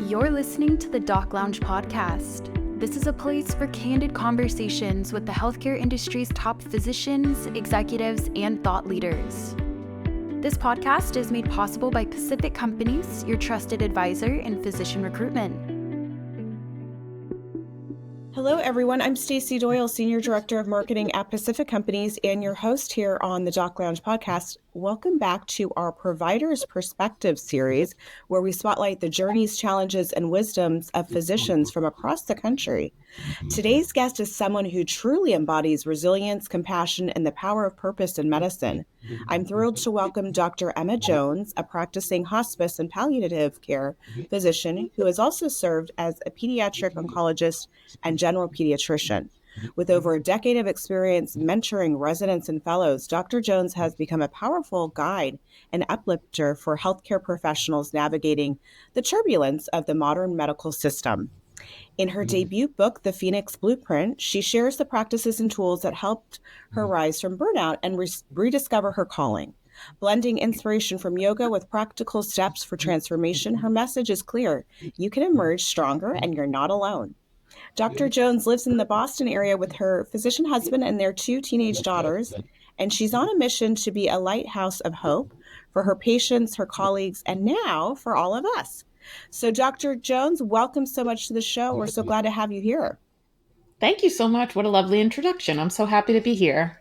You're listening to the Doc Lounge podcast. This is a place for candid conversations with the healthcare industry's top physicians, executives, and thought leaders. This podcast is made possible by Pacific Companies, your trusted advisor in physician recruitment. Hello, everyone. I'm Stacey Doyle, Senior Director of Marketing at Pacific Companies, and your host here on the Doc Lounge podcast. Welcome back to our Provider's Perspective series, where we spotlight the journeys, challenges, and wisdoms of physicians from across the country. Today's guest is someone who truly embodies resilience, compassion, and the power of purpose in medicine. I'm thrilled to welcome Dr. Emma Jones, a practicing hospice and palliative care physician who has also served as a pediatric oncologist and general pediatrician. With over a decade of experience mentoring residents and fellows, Dr. Jones has become a powerful guide and uplifter for healthcare professionals navigating the turbulence of the modern medical system. In her debut book, The Phoenix Blueprint, she shares the practices and tools that helped her rise from burnout and rediscover her calling. Blending inspiration from yoga with practical steps for transformation, her message is clear. You can emerge stronger and you're not alone. Dr. Jones lives in the Boston area with her physician husband and their 2 teenage daughters, and she's on a mission to be a lighthouse of hope for her patients, her colleagues, and now for all of us. So, Dr. Jones, welcome so much to the show. We're so glad to have you here. Thank you so much. What a lovely introduction. I'm so happy to be here.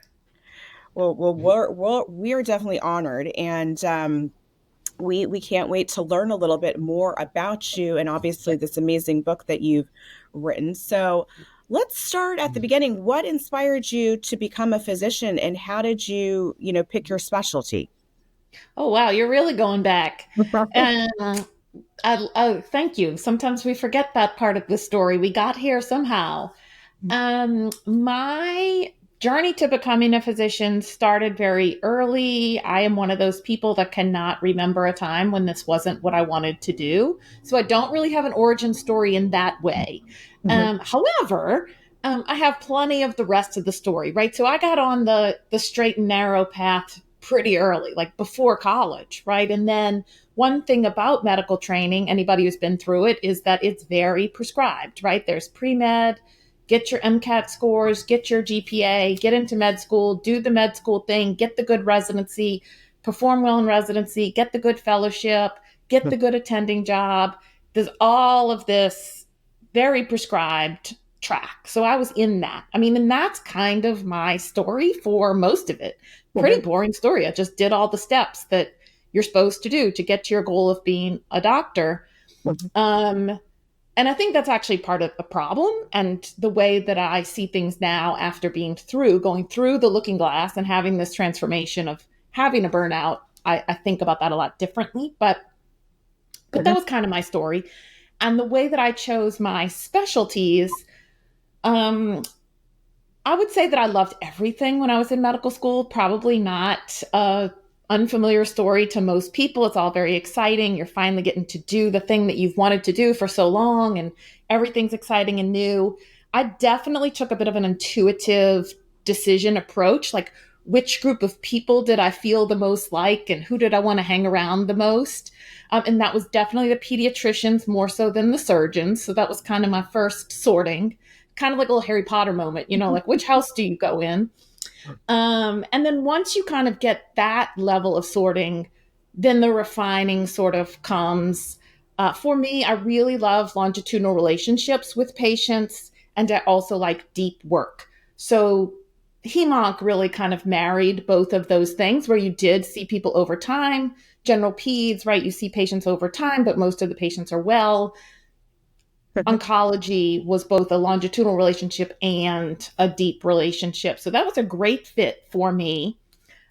Well, we're definitely honored, and we can't wait to learn a little bit more about you and obviously this amazing book that you've written. So let's start at the beginning. What inspired you to become a physician, and how did you pick your specialty? Oh, wow. You're really going back. And thank you. Sometimes we forget that part of the story. We got here somehow. My journey to becoming a physician started very early. I am one of those people that cannot remember a time when this wasn't what I wanted to do. So I don't really have an origin story in that way. However, I have plenty of the rest of the story, right? So I got on the straight and narrow path pretty early, like before college, right? And then one thing about medical training, anybody who's been through it, is that it's very prescribed, right? There's pre-med, get your MCAT scores, get your GPA, get into med school, do the med school thing, get the good residency, perform well in residency, get the good fellowship, get the good attending job. There's all of this very prescribed track. So I was in that. I mean, and that's kind of my story for most of it. Pretty boring story. I just did all the steps that you're supposed to do to get to your goal of being a doctor. And I think that's actually part of the problem, and the way that I see things now after going through the looking glass and having this transformation of having a burnout. I think about that a lot differently, but that was kind of my story. And the way that I chose my specialties, I would say that I loved everything when I was in medical school. Probably not unfamiliar story to most people. It's all very exciting. You're finally getting to do the thing that you've wanted to do for so long, and everything's exciting and new. I definitely took a bit of an intuitive decision approach, like which group of people did I feel the most like and who did I want to hang around the most? And that was definitely the pediatricians more so than the surgeons. So that was kind of my first sorting, kind of like a little Harry Potter moment, like which house do you go in? And then once you kind of get that level of sorting, then the refining sort of comes. For me, I really love longitudinal relationships with patients, and I also like deep work. So HEMONC really kind of married both of those things, where you did see people over time. General peds, right? You see patients over time, but most of the patients are well. Oncology was both a longitudinal relationship and a deep relationship. So that was a great fit for me.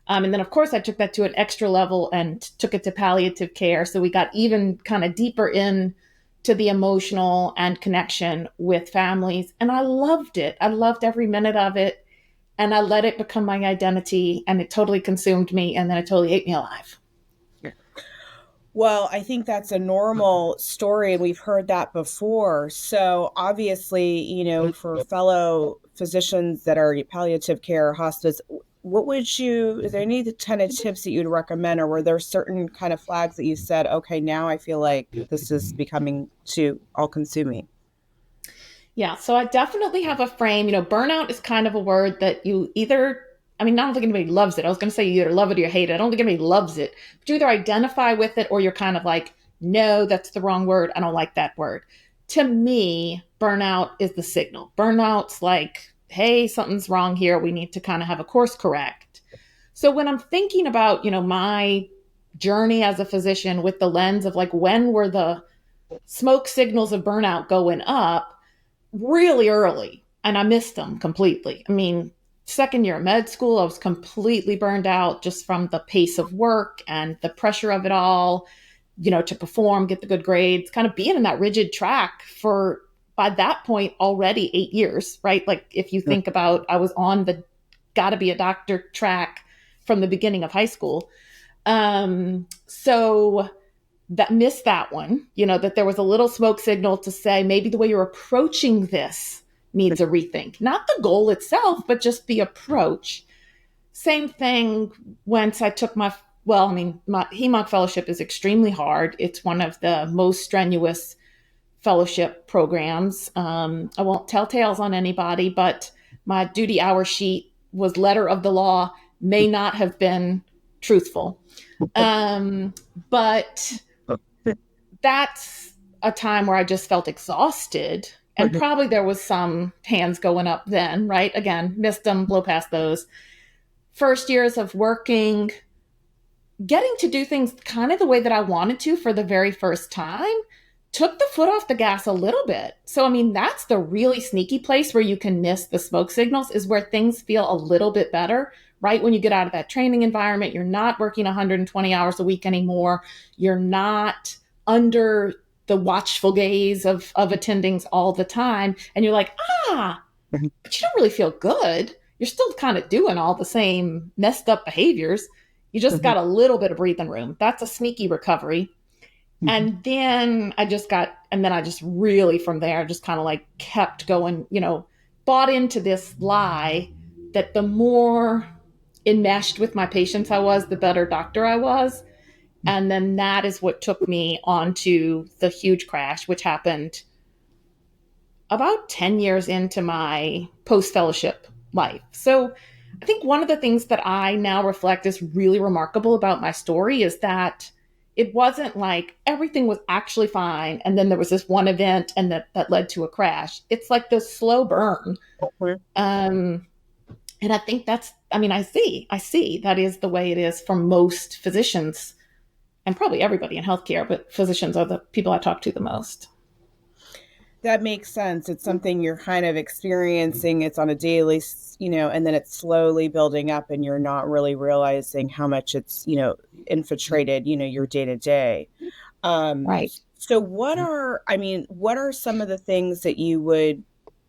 And then, of course, I took that to an extra level and took it to palliative care. So we got even kind of deeper in to the emotional and connection with families. And I loved it. I loved every minute of it. And I let it become my identity, and it totally consumed me. And then it totally ate me alive. Well, I think that's a normal story, and we've heard that before. So obviously, for fellow physicians that are palliative care, hospice, is there any kind of tips that you'd recommend, or were there certain kind of flags that you said, okay, now I feel like this is becoming too all consuming? Yeah, so I definitely have a frame. Burnout is kind of a word that you either, I mean, I don't think anybody loves it. I was going to say you either love it or you hate it. I don't think anybody loves it, but you either identify with it or you're kind of like, no, that's the wrong word. I don't like that word. To me, burnout is the signal. Burnout's like, hey, something's wrong here. We need to kind of have a course correct. So when I'm thinking about, my journey as a physician with the lens of like, when were the smoke signals of burnout going up? Really early, and I missed them completely. I mean, second year of med school, I was completely burned out just from the pace of work and the pressure of it all, to perform, get the good grades, kind of being in that rigid track for, by that point, already 8 years, right? Like if you think about, I was on the gotta be a doctor track from the beginning of high school. So that missed that one, that there was a little smoke signal to say maybe the way you're approaching this needs a rethink. Not the goal itself, but just the approach. Same thing once I took my HEMONC fellowship is extremely hard. It's one of the most strenuous fellowship programs. I won't tell tales on anybody, but my duty hour sheet was letter of the law, may not have been truthful. But that's a time where I just felt exhausted. And probably there was some hands going up then, right? Again, missed them, blow past those. First years of working, getting to do things kind of the way that I wanted to for the very first time, took the foot off the gas a little bit. So, I mean, that's the really sneaky place where you can miss the smoke signals, is where things feel a little bit better, right? When you get out of that training environment, you're not working 120 hours a week anymore. You're not under the watchful gaze of attendings all the time. And you're like, but you don't really feel good. You're still kind of doing all the same messed up behaviors. You just got a little bit of breathing room. That's a sneaky recovery. And then I just really from there, just kind of like kept going, bought into this lie that the more enmeshed with my patients I was, the better doctor I was. And then that is what took me onto the huge crash, which happened about 10 years into my post-fellowship life. So I think one of the things that I now reflect is really remarkable about my story is that it wasn't like everything was actually fine and then there was this one event and that led to a crash. It's like this slow burn. And I think I see that is the way it is for most physicians and probably everybody in healthcare, but physicians are the people I talk to the most. That makes sense. It's something you're kind of experiencing. It's on a daily, and then it's slowly building up and you're not really realizing how much it's, infiltrated, your day to day. Right. So what are some of the things that you would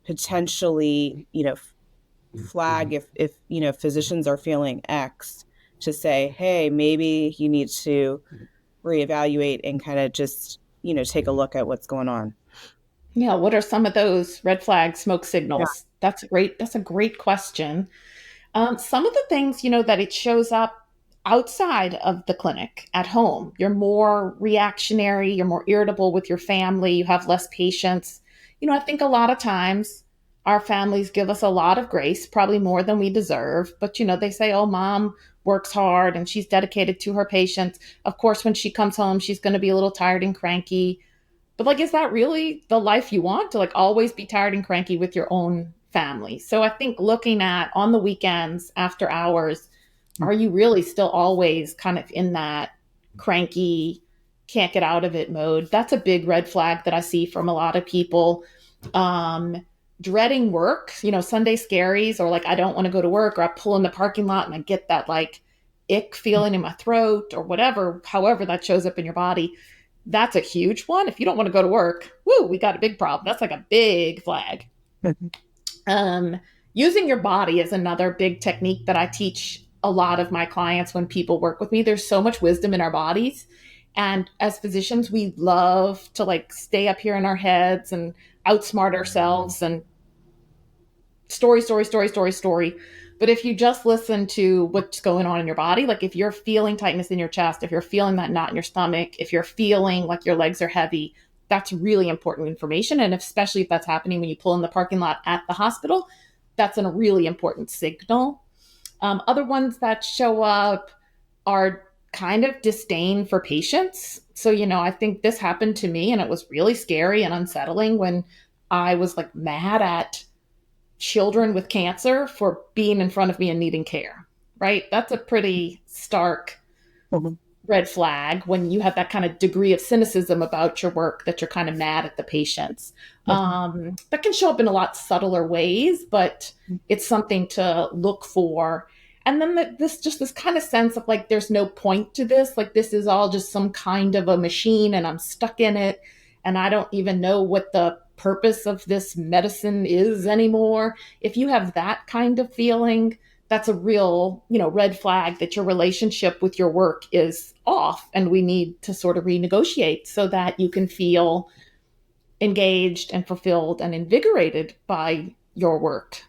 potentially, flag if physicians are feeling X, to say, hey, maybe you need to reevaluate and kind of just, take a look at what's going on? Yeah. What are some of those red flag smoke signals? Yeah. That's a great question. Some of the things, that it shows up outside of the clinic at home. You're more reactionary, you're more irritable with your family, you have less patience. I think a lot of times our families give us a lot of grace, probably more than we deserve. But, they say, oh, mom works hard and she's dedicated to her patients. Of course, when she comes home, she's going to be a little tired and cranky. But like, is that really the life you want, to like always be tired and cranky with your own family? So I think looking at on the weekends after hours, are you really still always kind of in that cranky, can't get out of it mode? That's a big red flag that I see from a lot of people. Dreading work, Sunday scaries, or like, I don't want to go to work, or I pull in the parking lot and I get that like ick feeling in my throat or whatever, however that shows up in your body. That's a huge one. If you don't want to go to work, we got a big problem. That's like a big flag. Using your body is another big technique that I teach a lot of my clients when people work with me. There's so much wisdom in our bodies. And as physicians, we love to like stay up here in our heads and outsmart ourselves and story. But But if you just listen to what's going on in your body, like if you're feeling tightness in your chest, if you're feeling that knot in your stomach, if you're feeling like your legs are heavy, that's really important information. And especially if that's happening when you pull in the parking lot at the hospital, that's a really important signal. Other ones that show up are kind of disdain for patients. So, I think this happened to me and it was really scary and unsettling when I was like mad at children with cancer for being in front of me and needing care, right? That's a pretty stark red flag when you have that kind of degree of cynicism about your work that you're kind of mad at the patients. That can show up in a lot subtler ways, but it's something to look for. And then this kind of sense of like, there's no point to this. Like, this is all just some kind of a machine and I'm stuck in it. And I don't even know what the purpose of this medicine is anymore. If you have that kind of feeling, that's a real, red flag that your relationship with your work is off and we need to sort of renegotiate so that you can feel engaged and fulfilled and invigorated by your work.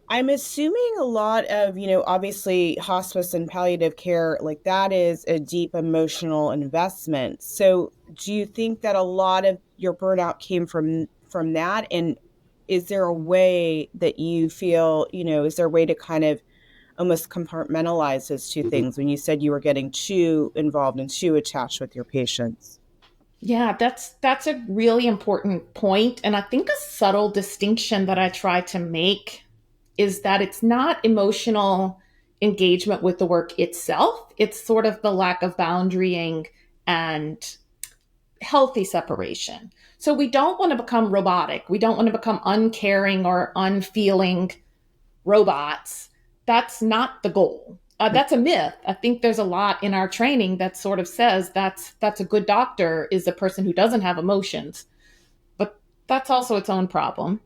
I'm assuming a lot of, obviously hospice and palliative care, like that is a deep emotional investment. So do you think that a lot of your burnout came from that? And is there a way that you feel, is there a way to kind of almost compartmentalize those two things when you said you were getting too involved and too attached with your patients? Yeah, that's a really important point. And I think a subtle distinction that I try to make is that it's not emotional engagement with the work itself. It's sort of the lack of boundarying and healthy separation. So we don't want to become robotic. We don't want to become uncaring or unfeeling robots. That's not the goal. That's a myth. I think there's a lot in our training that sort of says that's a good doctor is a person who doesn't have emotions. But that's also its own problem.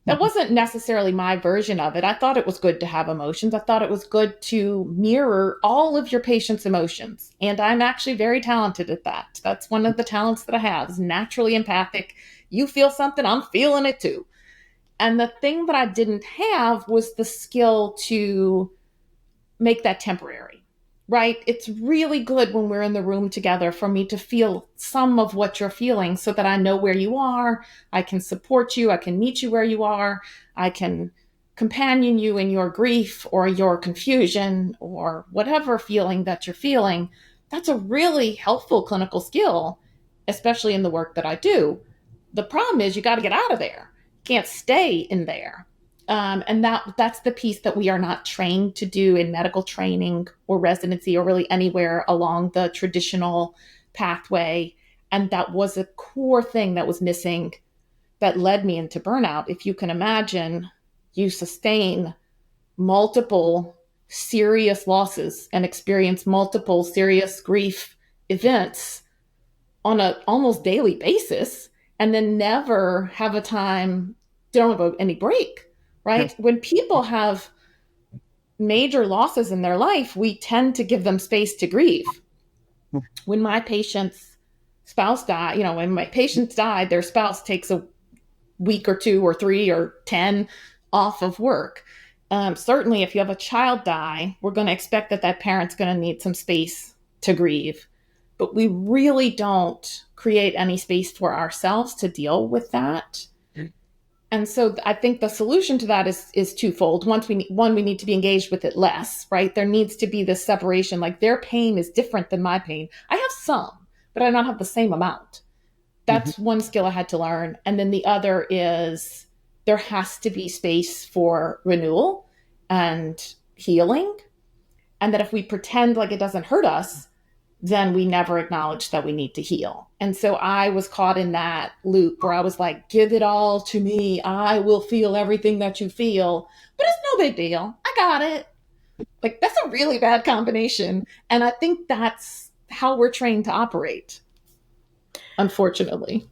That wasn't necessarily my version of it. I thought it was good to have emotions. I thought it was good to mirror all of your patients' emotions. And I'm actually very talented at that. That's one of the talents that I have, is naturally empathic. You feel something, I'm feeling it too. And the thing that I didn't have was the skill to make that temporary, right? It's really good when we're in the room together for me to feel some of what you're feeling so that I know where you are. I can support you. I can meet you where you are. I can companion you in your grief or your confusion or whatever feeling that you're feeling. That's a really helpful clinical skill, especially in the work that I do. The problem is you got to get out of there. You can't stay in there. And that's the piece that we are not trained to do in medical training or residency or really anywhere along the traditional pathway. And that was a core thing that was missing that led me into burnout. If you can imagine, you sustain multiple serious losses and experience multiple serious grief events on an almost daily basis, and then never have a time, don't have any break. Right? When people have major losses in their life, we tend to give them space to grieve. When my patient's spouse died, when my patients died, their spouse takes a week or 2 or 3 or 10 off of work. Certainly, if you have a child die, we're going to expect that parent's going to need some space to grieve. But we really don't create any space for ourselves to deal with that. And so I think the solution to that is twofold. One, we need to be engaged with it less, right? There needs to be this separation. Like, their pain is different than my pain. I have some, but I don't have the same amount. That's one skill I had to learn. And then the other is there has to be space for renewal and healing. And that if we pretend like it doesn't hurt us, then we never acknowledge that we need to heal. And so I was caught in that loop where I was like, give it all to me. I will feel everything that you feel, but it's no big deal. I got it. Like, that's a really bad combination. And I think that's how we're trained to operate, unfortunately.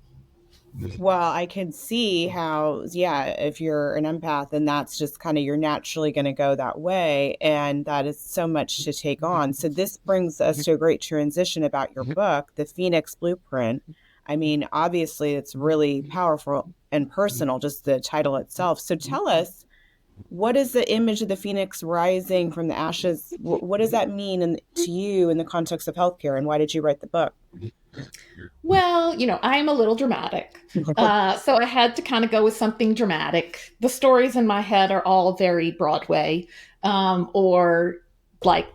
Well, I can see how, if you're an empath, then that's just kind of, you're naturally going to go that way. And that is so much to take on. So this brings us to a great transition about your book, The Phoenix Blueprint. I mean, obviously it's really powerful and personal, just the title itself. So tell us, what is the image of the phoenix rising from the ashes? What does that mean to you in the context of healthcare, and why did you write the book? Well, I am a little dramatic. So I had to kind of go with something dramatic. The stories in my head are all very Broadway, or like,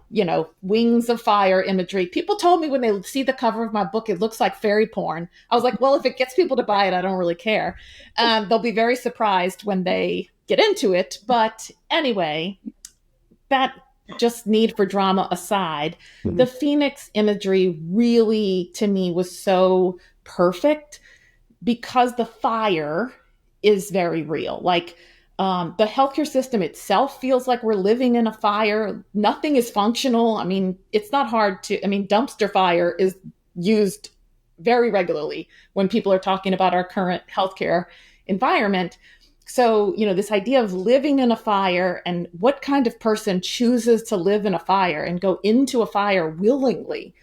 wings of fire imagery. People told me when they see the cover of my book, it looks like fairy porn. I was like, well, if it gets people to buy it, I don't really care. They'll be very surprised when they get into it. But anyway, that just need for drama aside, the Phoenix imagery really, to me, was so perfect because the fire is very real. Like, the healthcare system itself feels like we're living in a fire. Nothing is functional. I mean, it's not hard dumpster fire is used very regularly when people are talking about our current healthcare environment. So, this idea of living in a fire and what kind of person chooses to live in a fire and go into a fire willingly,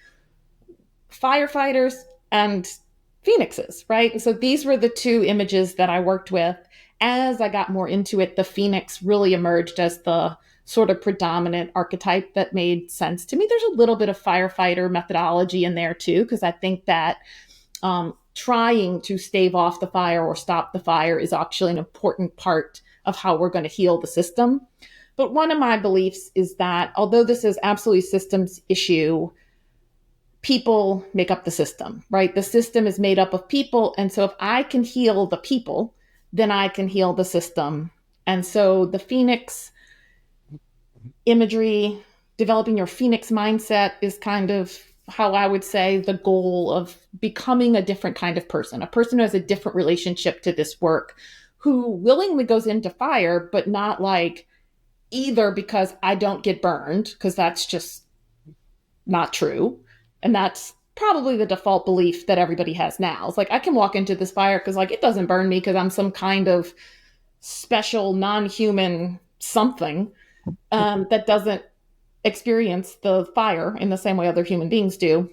firefighters and phoenixes, right? And so these were the two images that I worked with. As I got more into it, the phoenix really emerged as the sort of predominant archetype that made sense to me. There's a little bit of firefighter methodology in there too, because I think that trying to stave off the fire or stop the fire is actually an important part of how we're going to heal the system. But one of my beliefs is that although this is absolutely a systems issue, people make up the system, right? The system is made up of people. And so if I can heal the people, then I can heal the system. And so the Phoenix imagery, developing your Phoenix mindset is kind of how I would say the goal of becoming a different kind of person, a person who has a different relationship to this work, who willingly goes into fire, but not like either because I don't get burned, because that's just not true. And that's probably the default belief that everybody has now. It's like, I can walk into this fire because like it doesn't burn me because I'm some kind of special non-human something that doesn't experience the fire in the same way other human beings do,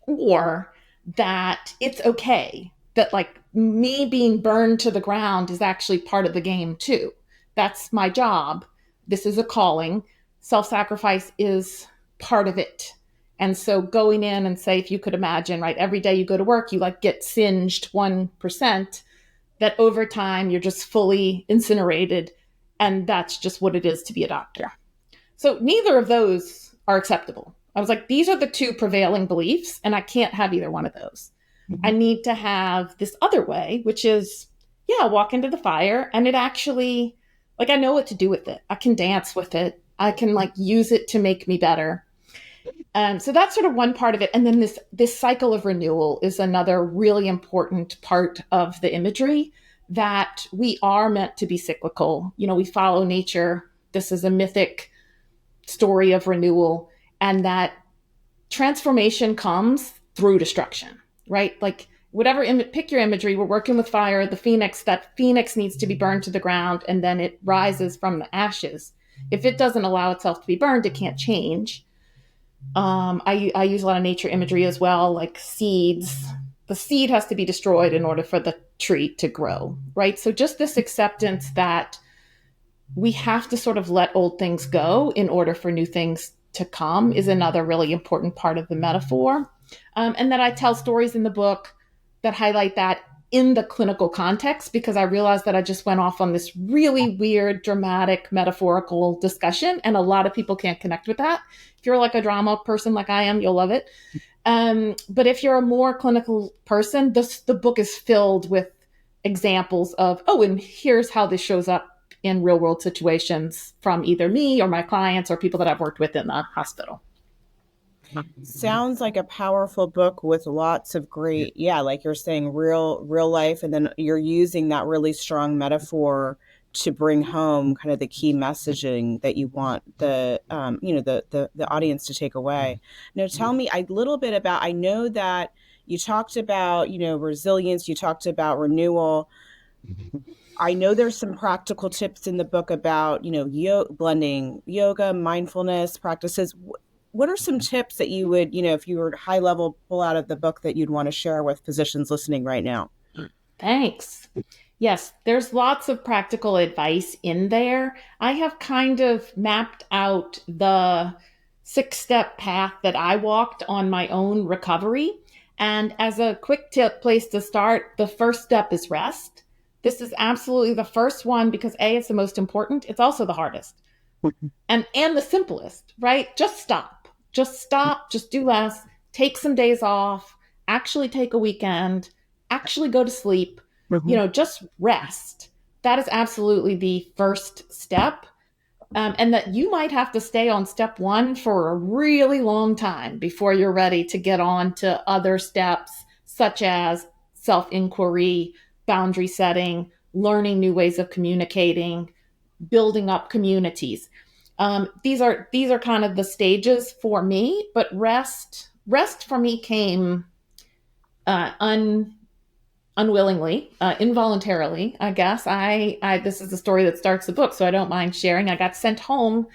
or that it's okay that like me being burned to the ground is actually part of the game too. That's my job. This is a calling. Self-sacrifice is part of it. And so going in and say, if you could imagine, right, every day you go to work, you like get singed 1%, that over time you're just fully incinerated. And that's just what it is to be a doctor. So neither of those are acceptable. I was like, these are the two prevailing beliefs, and I can't have either one of those. Mm-hmm. I need to have this other way, which is, walk into the fire, and it actually, like, I know what to do with it. I can dance with it. I can like use it to make me better. So that's sort of one part of it. And then this cycle of renewal is another really important part of the imagery, that we are meant to be cyclical. We follow nature. This is a mythic story of renewal, and that transformation comes through destruction, right? Like whatever, pick your imagery, we're working with fire, the phoenix, that phoenix needs to be burned to the ground, and then it rises from the ashes. If it doesn't allow itself to be burned, it can't change. I use a lot of nature imagery as well, like seeds. The seed has to be destroyed in order for the tree to grow, right? So just this acceptance that we have to sort of let old things go in order for new things to come is another really important part of the metaphor. And that I tell stories in the book that highlight that in the clinical context, because I realized that I just went off on this really weird, dramatic, metaphorical discussion, and a lot of people can't connect with that. If you're like a drama person like I am, you'll love it. But if you're a more clinical person, the book is filled with examples of, and here's how this shows up in real world situations from either me or my clients or people that I've worked with in the hospital. Sounds like a powerful book with lots of great, like you're saying, real life. And then you're using that really strong metaphor to bring home kind of the key messaging that you want the audience to take away. Now, tell me a little bit about, I know that you talked about, resilience, you talked about renewal. I know there's some practical tips in the book about, blending yoga, mindfulness practices. What are some tips that you would, if you were high level, pull out of the book that you'd want to share with physicians listening right now? Thanks. Yes, there's lots of practical advice in there. I have kind of mapped out the 6-step path that I walked on my own recovery. And as a quick tip place to start, the first step is rest. This is absolutely the first one because A, it's the most important. It's also the hardest and the simplest, right? Just stop. Just stop. Just do less. Take some days off. Actually take a weekend. Actually go to sleep. Just rest. That is absolutely the first step. And that you might have to stay on step one for a really long time before you're ready to get on to other steps, such as self inquiry, boundary setting, learning new ways of communicating, building up communities. These are kind of the stages for me, but rest for me came uh, un, unwillingly, involuntarily, I guess. I this is the story that starts the book, so I don't mind sharing. I got sent home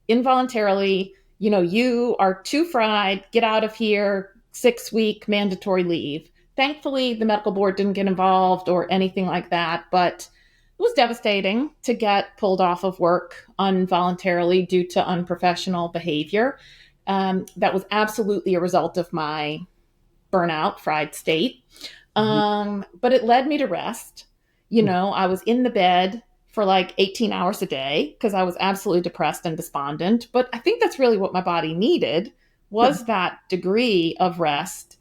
involuntarily. You are too fried. Get out of here. 6-week mandatory leave. Thankfully, the medical board didn't get involved or anything like that, but it was devastating to get pulled off of work involuntarily due to unprofessional behavior. That was absolutely a result of my burnout, fried state. But it led me to rest. I was in the bed for like 18 hours a day because I was absolutely depressed and despondent. But I think that's really what my body needed was that degree of rest.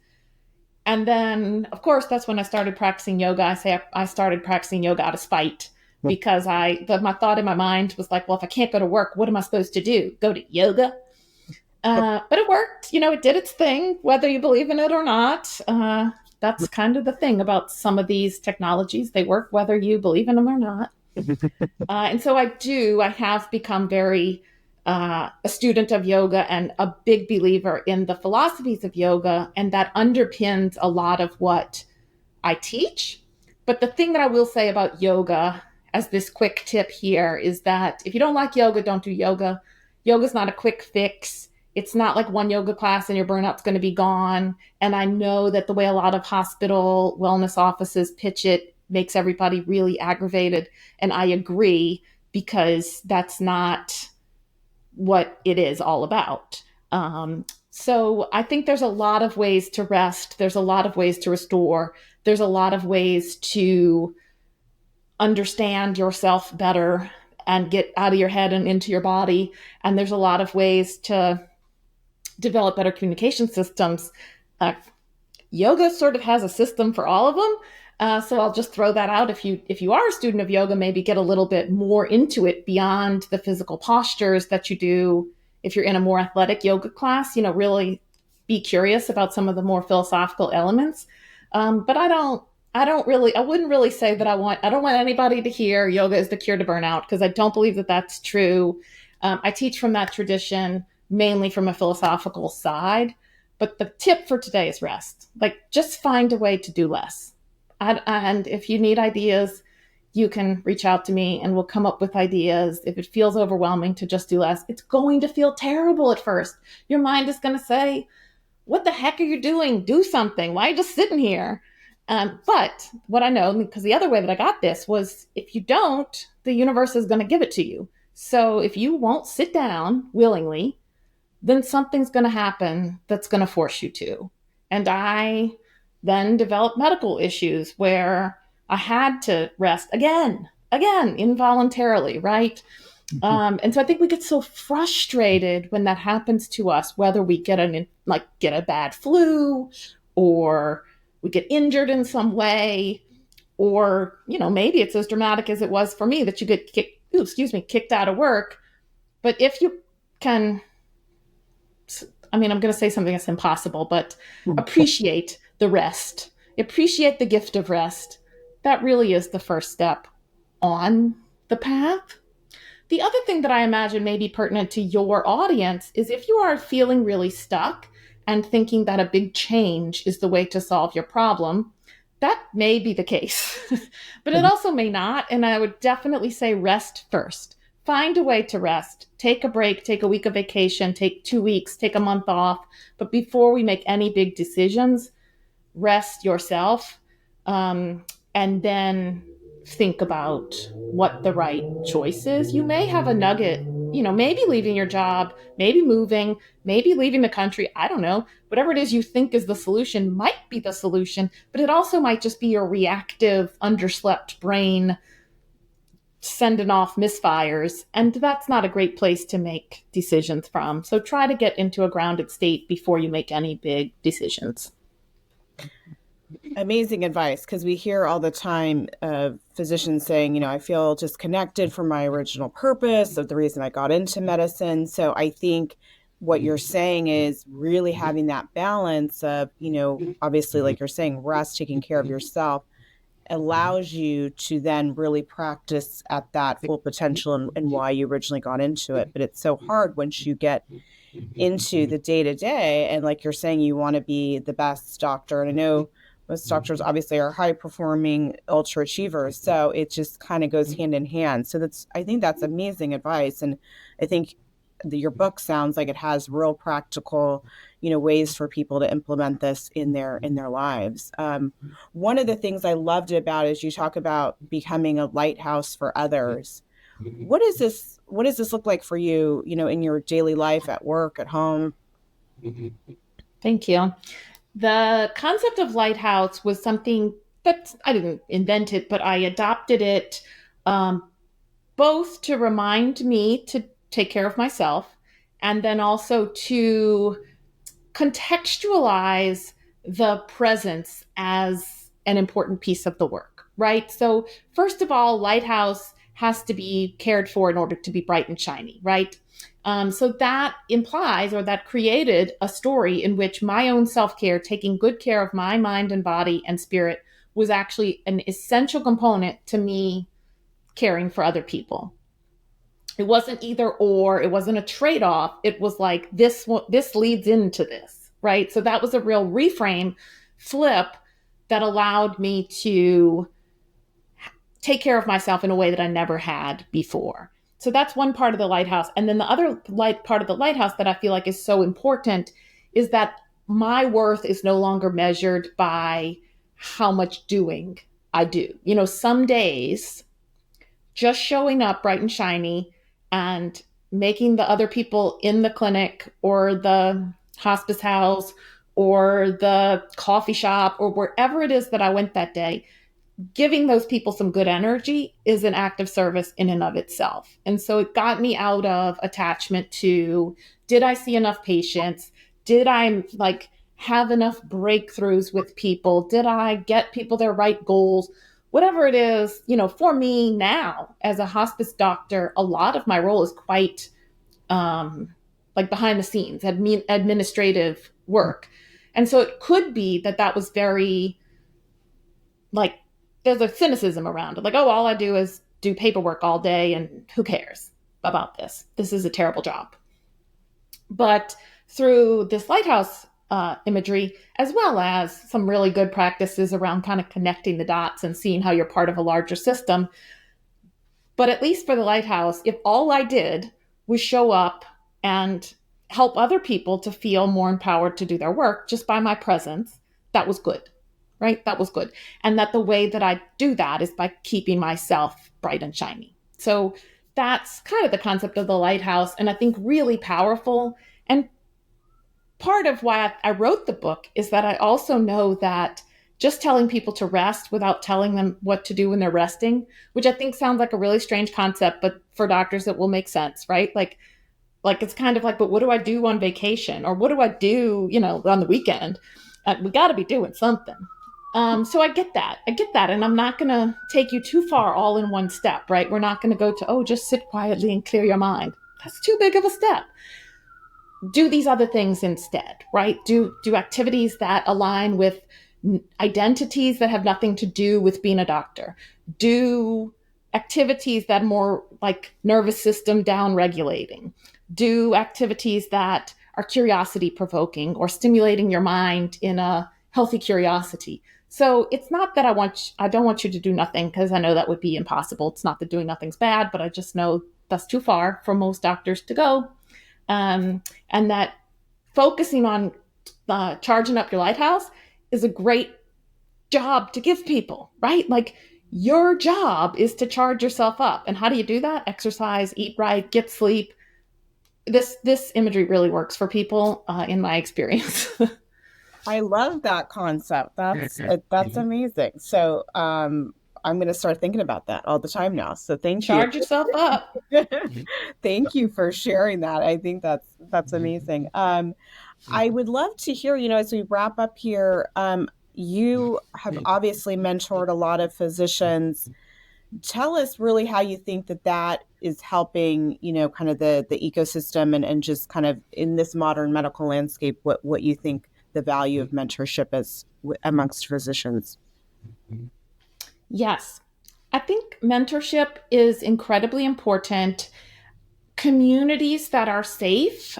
And then, of course, that's when I started practicing yoga. I say I started practicing yoga out of spite because my thought in my mind was like, well, if I can't go to work, what am I supposed to do? Go to yoga? But it worked. It did its thing, whether you believe in it or not. That's kind of the thing about some of these technologies. They work whether you believe in them or not. And so I have become very a student of yoga and a big believer in the philosophies of yoga. And that underpins a lot of what I teach. But the thing that I will say about yoga as this quick tip here is that if you don't like yoga, don't do yoga. Yoga's not a quick fix. It's not like one yoga class and your burnout's going to be gone. And I know that the way a lot of hospital wellness offices pitch it makes everybody really aggravated. And I agree because that's not what it is all about. So I think there's a lot of ways to rest. There's a lot of ways to restore. There's a lot of ways to understand yourself better and get out of your head and into your body. And there's a lot of ways to develop better communication systems. Yoga sort of has a system for all of them. So I'll just throw that out. If you are a student of yoga, maybe get a little bit more into it beyond the physical postures that you do. If you're in a more athletic yoga class, really be curious about some of the more philosophical elements. But I wouldn't really say that I don't want anybody to hear yoga is the cure to burnout because I don't believe that that's true. I teach from that tradition, mainly from a philosophical side. But the tip for today is rest. Like, just find a way to do less. And if you need ideas, you can reach out to me and we'll come up with ideas. If it feels overwhelming to just do less, it's going to feel terrible at first. Your mind is going to say, what the heck are you doing? Do something. Why are you just sitting here? But what I know, because the other way that I got this was if you don't, the universe is going to give it to you. So if you won't sit down willingly, then something's going to happen that's going to force you to. And I then developed medical issues where I had to rest again, involuntarily, right? And so I think we get so frustrated when that happens to us, whether we get a bad flu or we get injured in some way, or, maybe it's as dramatic as it was for me that you get kicked out of work. But if you can, I'm going to say something that's impossible, but appreciate the rest, appreciate the gift of rest. That really is the first step on the path. The other thing that I imagine may be pertinent to your audience is if you are feeling really stuck and thinking that a big change is the way to solve your problem, that may be the case, but it also may not. And I would definitely say rest first. Find a way to rest. Take a break, take a week of vacation, take 2 weeks, take a month off. But before we make any big decisions, rest yourself, and then think about what the right choice is. You may have a nugget, maybe leaving your job, maybe moving, maybe leaving the country. I don't know. Whatever it is you think is the solution might be the solution, but it also might just be your reactive, underslept brain sending off misfires. And that's not a great place to make decisions from. So try to get into a grounded state before you make any big decisions. Amazing advice, because we hear all the time physicians saying, I feel disconnected from my original purpose of the reason I got into medicine. So I think what you're saying is really having that balance of, obviously, like you're saying, rest, taking care of yourself allows you to then really practice at that full potential and why you originally got into it. But it's so hard once you get into the day-to-day. And like you're saying, you want to be the best doctor. And I know most doctors obviously are high performing ultra achievers. So it just kind of goes hand in hand. So I think that's amazing advice. And I think your book sounds like it has real practical, ways for people to implement this in their lives. One of the things I loved about is you talk about becoming a lighthouse for others. What does this look like for you, in your daily life, at work, at home? Thank you. The concept of lighthouse was something that I didn't invent it, but I adopted it both to remind me to take care of myself and then also to contextualize the presence as an important piece of the work, right? So first of all, lighthouse has to be cared for in order to be bright and shiny, right? So that implies, or that created, a story in which my own self-care, taking good care of my mind and body and spirit, was actually an essential component to me caring for other people. It wasn't either or, it wasn't a trade-off. It was like, this leads into this, right? So that was a real reframe, flip, that allowed me to take care of myself in a way that I never had before. So that's one part of the lighthouse. And then the other part of the lighthouse that I feel like is so important is that my worth is no longer measured by how much doing I do. Some days just showing up bright and shiny and making the other people in the clinic or the hospice house or the coffee shop or wherever it is that I went that day, giving those people some good energy is an act of service in and of itself. And so it got me out of attachment to, did I see enough patients? Did I have enough breakthroughs with people? Did I get people their right goals? Whatever it is, for me now as a hospice doctor, a lot of my role is quite behind the scenes, administrative work. And so it could be that was very there's a cynicism around it. All I do is do paperwork all day and who cares about this? This is a terrible job. But through this lighthouse imagery, as well as some really good practices around kind of connecting the dots and seeing how you're part of a larger system. But at least for the lighthouse, if all I did was show up and help other people to feel more empowered to do their work just by my presence, that was good, right? That was good. And that the way that I do that is by keeping myself bright and shiny. So that's kind of the concept of the lighthouse, and I think really powerful. And part of why I wrote the book is that I also know that just telling people to rest without telling them what to do when they're resting, which I think sounds like a really strange concept, but for doctors it will make sense, right? Like it's kind of like, but what do I do on vacation? Or what do I do, on the weekend? We got to be doing something. So I get that. And I'm not going to take you too far all in one step, right? We're not going to go to, just sit quietly and clear your mind. That's too big of a step. Do these other things instead, right? Do activities that align with identities that have nothing to do with being a doctor. Do activities that are more like nervous system down regulating. Do activities that are curiosity provoking or stimulating your mind in a healthy curiosity. So it's not that I don't want you to do nothing, because I know that would be impossible. It's not that doing nothing's bad, but I just know that's too far for most doctors to go. And that focusing on charging up your lighthouse is a great job to give people, right? your job is to charge yourself up. And how do you do that? Exercise, eat right, get sleep. This imagery really works for people, in my experience. I love that concept. That's amazing. So I'm going to start thinking about that all the time now. So thank you. Charge yourself up. Thank you for sharing that. I think that's amazing. I would love to hear, as we wrap up here, you have obviously mentored a lot of physicians. Tell us really how you think that is helping, kind of the ecosystem and just kind of in this modern medical landscape, what you think the value of mentorship is amongst physicians. Yes, I think mentorship is incredibly important. Communities that are safe,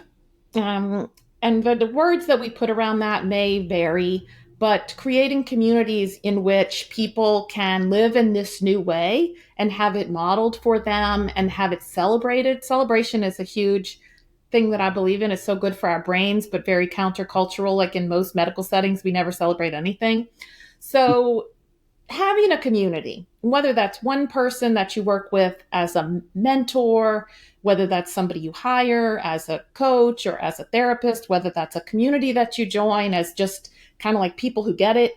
and the words that we put around that may vary, but creating communities in which people can live in this new way and have it modeled for them and have it celebrated. Celebration is a huge thing that I believe in. It's so good for our brains, but very countercultural. Like in most medical settings, we never celebrate anything. So having a community, whether that's one person that you work with as a mentor, whether that's somebody you hire as a coach or as a therapist, whether that's a community that you join as just kind of like people who get it.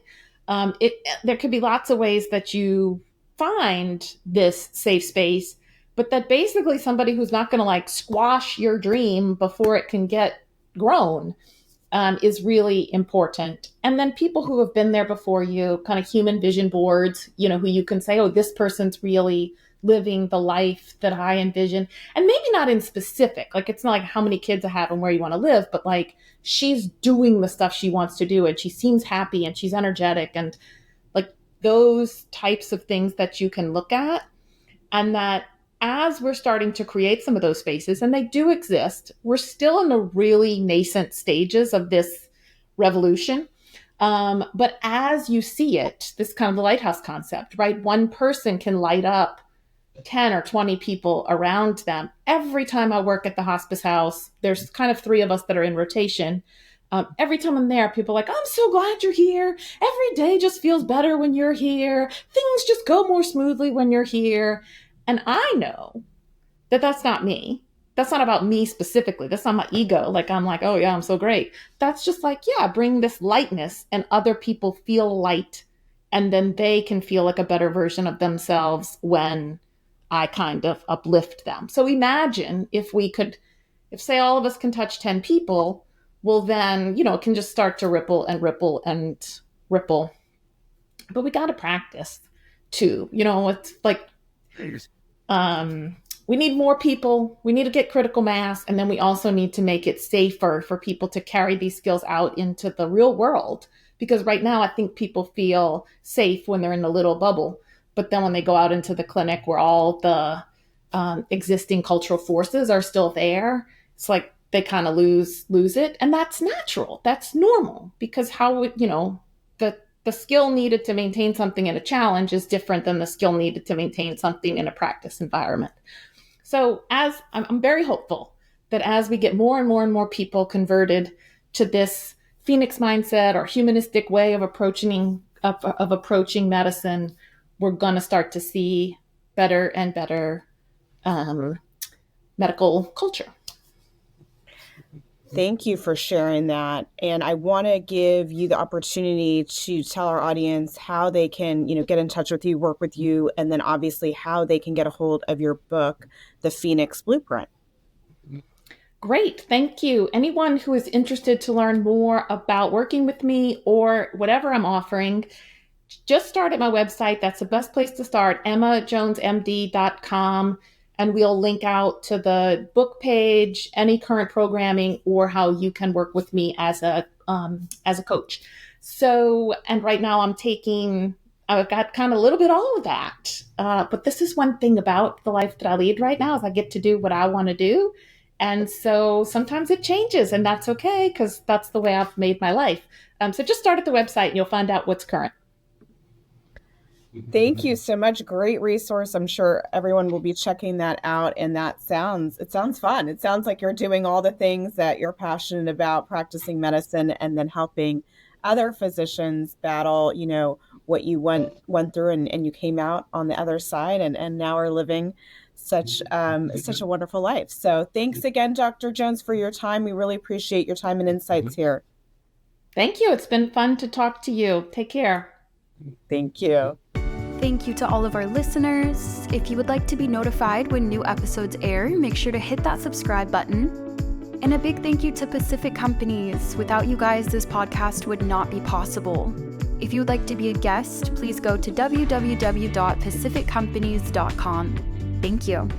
There could be lots of ways that you find this safe space, but that basically somebody who's not going to like squash your dream before it can get grown is really important. And then people who have been there before you, kind of human vision boards, who you can say, oh, this person's really living the life that I envision. And maybe not in specific, like it's not like how many kids I have and where you want to live, but like she's doing the stuff she wants to do and she seems happy and she's energetic and like those types of things that you can look at. And that as we're starting to create some of those spaces, and they do exist, we're still in the really nascent stages of this revolution. But as you see it, this kind of the lighthouse concept, right? One person can light up 10 or 20 people around them. Every time I work at the hospice house, there's kind of 3 of us that are in rotation. Every time I'm there, people are like, I'm so glad you're here. Every day just feels better when you're here. Things just go more smoothly when you're here. And I know that that's not me. That's not about me specifically. That's not my ego. Like, I'm like, oh yeah, I'm so great. That's just like, yeah, bring this lightness and other people feel light. And then they can feel like a better version of themselves when I kind of uplift them. So imagine if say all of us can touch 10 people, well then, it can just start to ripple and ripple and ripple. But we got to practice too. It's like, we need more people. We need to get critical mass. And then we also need to make it safer for people to carry these skills out into the real world. Because right now, I think people feel safe when they're in a little bubble. But then when they go out into the clinic where all the existing cultural forces are still there, it's like they kind of lose it. And that's natural. That's normal. Because the skill needed to maintain something in a challenge is different than the skill needed to maintain something in a practice environment. So as I'm very hopeful that as we get more and more and more people converted to this Phoenix mindset or humanistic way of approaching medicine, we're going to start to see better and better medical culture. Thank you for sharing that. And I want to give you the opportunity to tell our audience how they can, get in touch with you, work with you, and then obviously how they can get a hold of your book, The Phoenix Blueprint. Great. Thank you. Anyone who is interested to learn more about working with me or whatever I'm offering, just start at my website. That's the best place to start, emmajonesmd.com. And we'll link out to the book page, any current programming, or how you can work with me as a coach. So, and right now I've got kind of a little bit all of that. But this is one thing about the life that I lead right now is I get to do what I want to do. And so sometimes it changes, and that's okay because that's the way I've made my life. So just start at the website and you'll find out what's current. Thank you so much. Great resource. I'm sure everyone will be checking that out. And it sounds fun. It sounds like you're doing all the things that you're passionate about, practicing medicine and then helping other physicians battle, what you went through, and you came out on the other side, and now are living such a wonderful life. So thanks again, Dr. Jones, for your time. We really appreciate your time and insights here. Thank you. It's been fun to talk to you. Take care. Thank you. Thank you to all of our listeners. If you would like to be notified when new episodes air, make sure to hit that subscribe button. And a big thank you to Pacific Companies. Without you guys, this podcast would not be possible. If you would like to be a guest, please go to www.pacificcompanies.com. Thank you.